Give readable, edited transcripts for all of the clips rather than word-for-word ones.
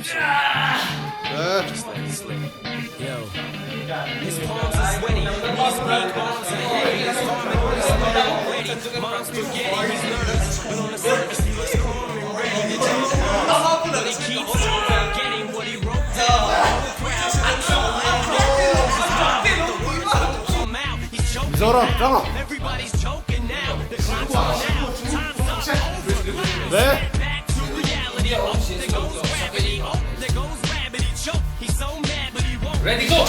Just let it slip. Yo. His palms are sweaty, these weak arms are heavy. His arm and wrist are already. Mom's spaghetti, he's nervous, but on the surface he looks calm and ready to take it. But he keeps on forgetting what he wrote down. The crowd goes so loud, the words don't come out. He's choking. Everybody's choking now. The clock's on now. Time's up. Back to reality. Oh, there goes gravity. Oh, there goes rabbit. He choke. He's so mad, but he won't. Ready, go!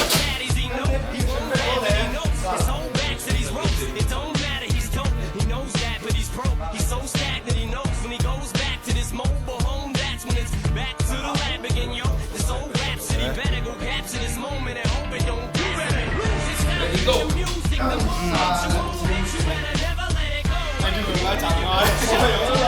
Go.